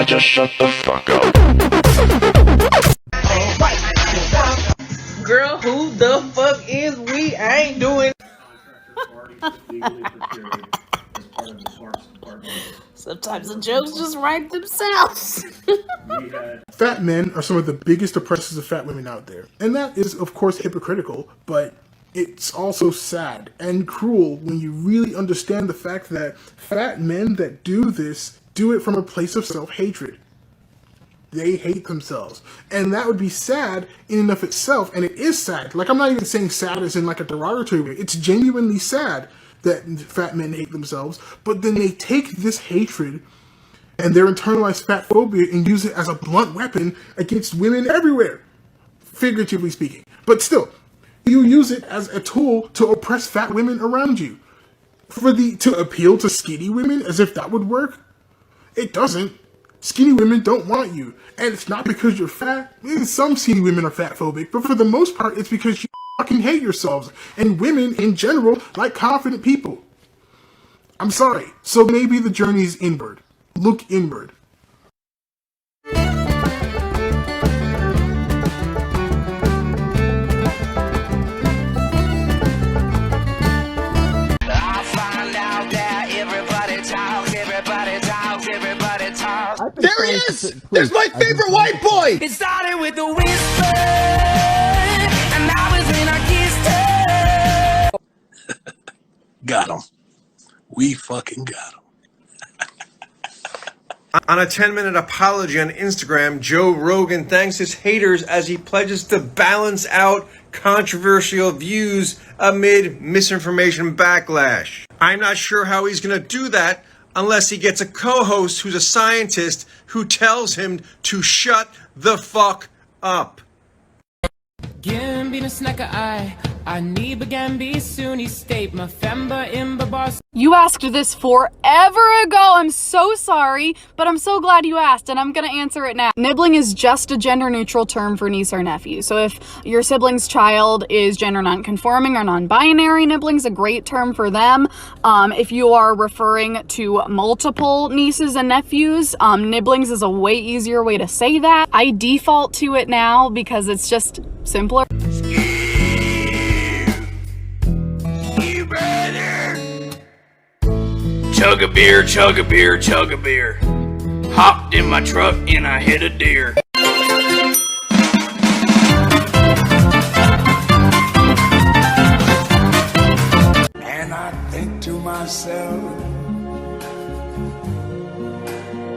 just shut the fuck up. Girl, who the fuck is we? I ain't doing. Sometimes the jokes just write themselves. Fat men are some of the biggest oppressors of fat women out there. And that is, of course, hypocritical, but it's also sad and cruel when you really understand the fact that fat men that do this do it from a place of self-hatred. They hate themselves. And that would be sad in and of itself, and it is sad. Like, I'm not even saying sad as in like a derogatory way. It's genuinely sad that fat men hate themselves, but then they take this hatred and their internalized fat phobia and use it as a blunt weapon against women everywhere, figuratively speaking. But still, you use it as a tool to oppress fat women around you. To appeal to skinny women as if that would work? It doesn't. Skinny women don't want you. And it's not because you're fat. Some skinny women are fat phobic, but for the most part, it's because you fucking hate yourselves. And women, in general, like confident people. I'm sorry. So maybe the journey is inward. Look inward. There he is! There's my favorite white boy! It started with a whisper, and that was when I kissed her. Got him. We fucking got him. On a 10-minute apology on Instagram, Joe Rogan thanks his haters as he pledges to balance out controversial views amid misinformation backlash. I'm not sure how he's going to do that unless he gets a co-host who's a scientist who tells him to shut the fuck up. You asked this forever ago. I'm so sorry, but I'm so glad you asked, and I'm gonna answer it now. Nibbling is just a gender-neutral term for niece or nephew. So if your sibling's child is gender non-conforming or non-binary, nibbling's a great term for them. If you are referring to multiple nieces and nephews, nibblings is a way easier way to say that. I default to it now because it's just simpler. You brother! Chug a beer, chug a beer, chug a beer. Hopped in my truck and I hit a deer. And I think to myself,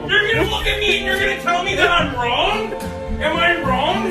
you're gonna look at me and you're gonna tell me that I'm wrong? Am I wrong?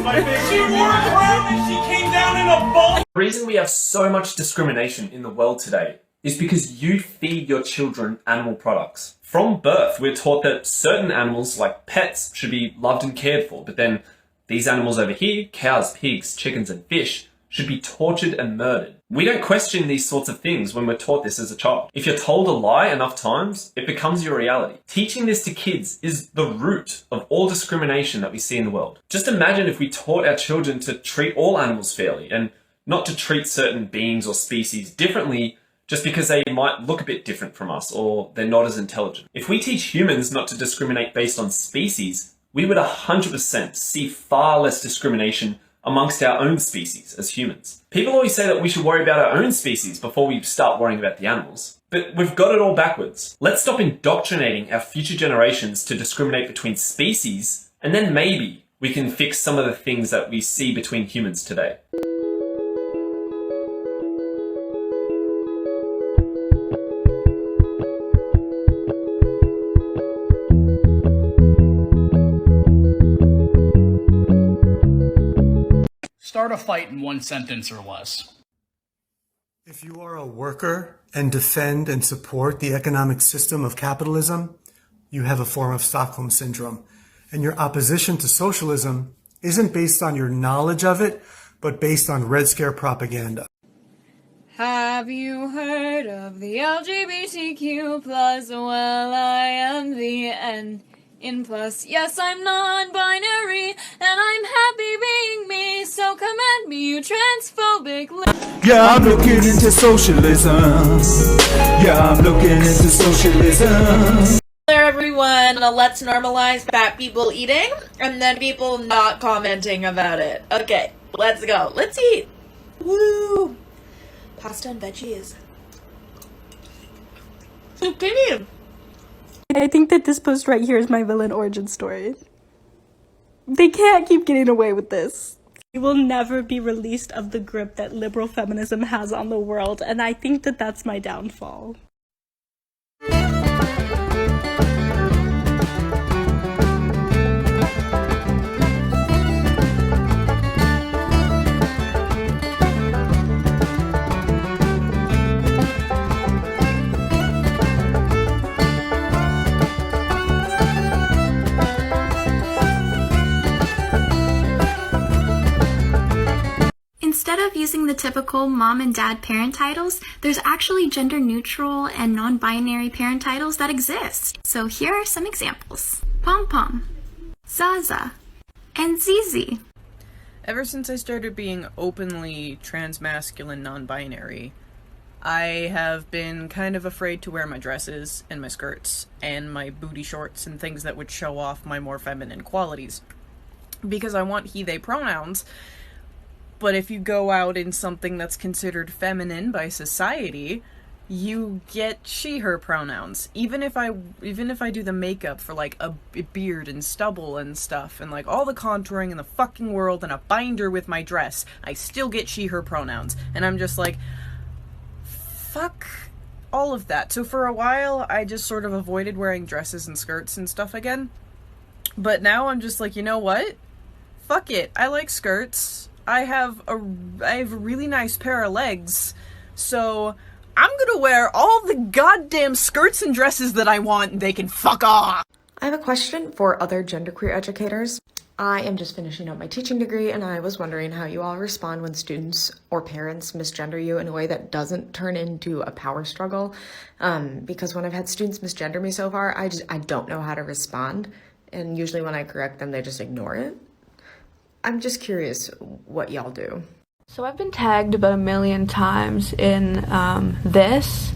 She wore a crown and she came down in a ball. The reason we have so much discrimination in the world today is because you feed your children animal products. From birth, we're taught that certain animals, like pets, should be loved and cared for, but then these animals over here, cows, pigs, chickens, and fish, should be tortured and murdered. We don't question these sorts of things when we're taught this as a child. If you're told a lie enough times, it becomes your reality. Teaching this to kids is the root of all discrimination that we see in the world. Just imagine if we taught our children to treat all animals fairly and not to treat certain beings or species differently just because they might look a bit different from us or they're not as intelligent. If we teach humans not to discriminate based on species, we would 100% see far less discrimination amongst our own species as humans. People always say that we should worry about our own species before we start worrying about the animals. But we've got it all backwards. Let's stop indoctrinating our future generations to discriminate between species, and then maybe we can fix some of the things that we see between humans today. Start a fight in one sentence or less. If you are a worker and defend and support the economic system of capitalism, you have a form of Stockholm Syndrome. And your opposition to socialism isn't based on your knowledge of it, but based on Red Scare propaganda. Have you heard of the LGBTQ+? Well, I am the N in plus. Yes, I'm non-binary, and I'm happy being me, so come at me, you transphobic Yeah, I'm looking into socialism. Yeah, I'm looking into socialism. there, everyone. Let's normalize fat people eating and then people not commenting about it. Okay, let's go. Let's eat. Woo! Pasta and veggies. Zucchini. I think that this post right here is my villain origin story. They can't keep getting away with this. We will never be released of the grip that liberal feminism has on the world, and I think that that's my downfall. Instead of using the typical mom and dad parent titles, there's actually gender neutral and non-binary parent titles that exist. So here are some examples. Pom Pom, Zaza, and Zizi. Ever since I started being openly transmasculine non-binary, I have been kind of afraid to wear my dresses and my skirts and my booty shorts and things that would show off my more feminine qualities. Because I want he, they pronouns. But if you go out in something that's considered feminine by society, you get she, her pronouns. Even if I do the makeup for like a beard and stubble and stuff and like all the contouring in the fucking world and a binder with my dress, I still get she, her pronouns. And I'm just like, fuck all of that. So for a while, I just sort of avoided wearing dresses and skirts and stuff again. But now I'm just like, you know what? Fuck it. I like skirts. I have a really nice pair of legs, so I'm gonna wear all the goddamn skirts and dresses that I want, and they can fuck off! I have a question for other genderqueer educators. I am just finishing up my teaching degree, and I was wondering how you all respond when students or parents misgender you in a way that doesn't turn into a power struggle. Because when I've had students misgender me so far, I don't know how to respond, and usually when I correct them, they just ignore it. I'm just curious what y'all do. So I've been tagged about 1 million times in this.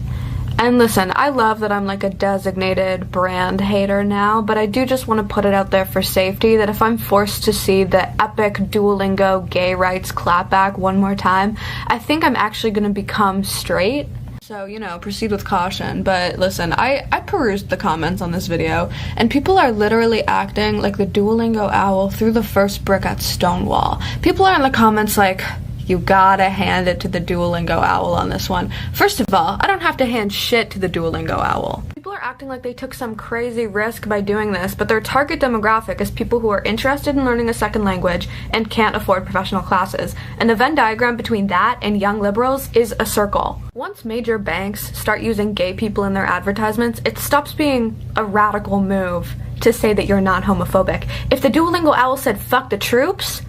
And listen, I love that I'm like a designated brand hater now, but I do just want to put it out there for safety that if I'm forced to see the epic Duolingo gay rights clapback one more time, I think I'm actually going to become straight. So, you know, proceed with caution. But listen, I perused the comments on this video, and people are literally acting like the Duolingo owl threw the first brick at Stonewall. People are in the comments like, you gotta hand it to the Duolingo owl on this one. First of all, I don't have to hand shit to the Duolingo owl. People are acting like they took some crazy risk by doing this, but their target demographic is people who are interested in learning a second language and can't afford professional classes. And the Venn diagram between that and young liberals is a circle. Once major banks start using gay people in their advertisements, it stops being a radical move to say that you're not homophobic. If the Duolingo owl said fuck the troops,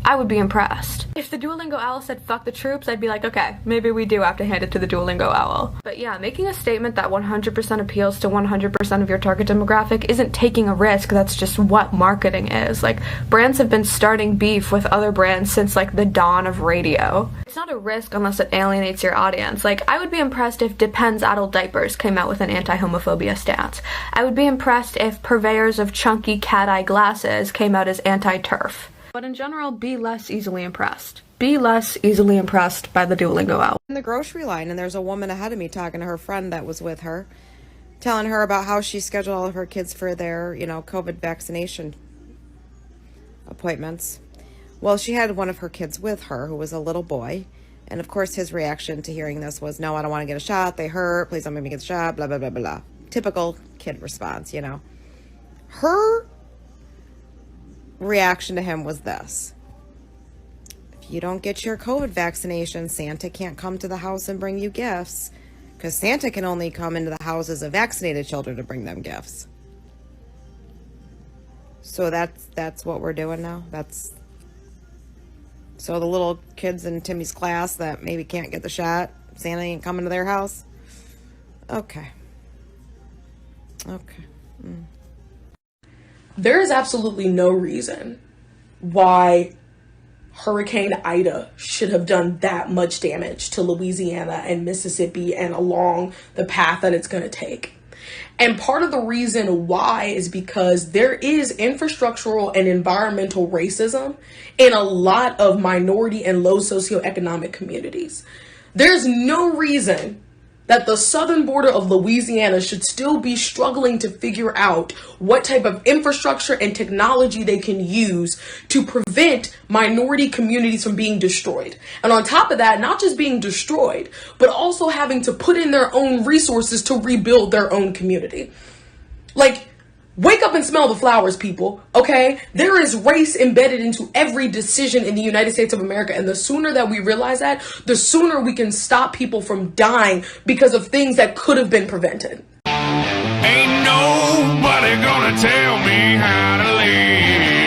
I would be impressed. If the Duolingo owl said fuck the troops, I'd be like, okay, maybe we do have to hand it to the Duolingo owl. But yeah, making a statement that 100% appeals to 100% of your target demographic isn't taking a risk, that's just what marketing is. Like, brands have been starting beef with other brands since like the dawn of radio. It's not a risk unless it alienates your audience. Like, I would be impressed if Depends Adult Diapers came out with an anti-homophobia stance. I would be impressed if purveyors of chunky cat-eye glasses came out as anti-turf. But in general, be less easily impressed. Be less easily impressed by the Duolingo owl. In the grocery line, and there's a woman ahead of me talking to her friend that was with her, telling her about how she scheduled all of her kids for their, COVID vaccination appointments. Well, she had one of her kids with her who was a little boy. And of course, his reaction to hearing this was, no, I don't want to get a shot. They hurt. Please don't make me get a shot. Blah, blah, blah, blah. Typical kid response, Her reaction to him was this: if you don't get your COVID vaccination, Santa can't come to the house and bring you gifts, because Santa can only come into the houses of vaccinated children to bring them gifts. So that's what we're doing now. So the little kids in Timmy's class that maybe can't get the shot, Santa ain't coming to their house. Okay. There is absolutely no reason why Hurricane Ida should have done that much damage to Louisiana and Mississippi and along the path that it's going to take. And part of the reason why is because there is infrastructural and environmental racism in a lot of minority and low socioeconomic communities. There's no reason that the southern border of Louisiana should still be struggling to figure out what type of infrastructure and technology they can use to prevent minority communities from being destroyed. And on top of that, not just being destroyed, but also having to put in their own resources to rebuild their own community. Like, wake up and smell the flowers, people, okay? There is race embedded into every decision in the United States of America, and the sooner that we realize that, the sooner we can stop people from dying because of things that could have been prevented. Ain't nobody gonna tell me how to live.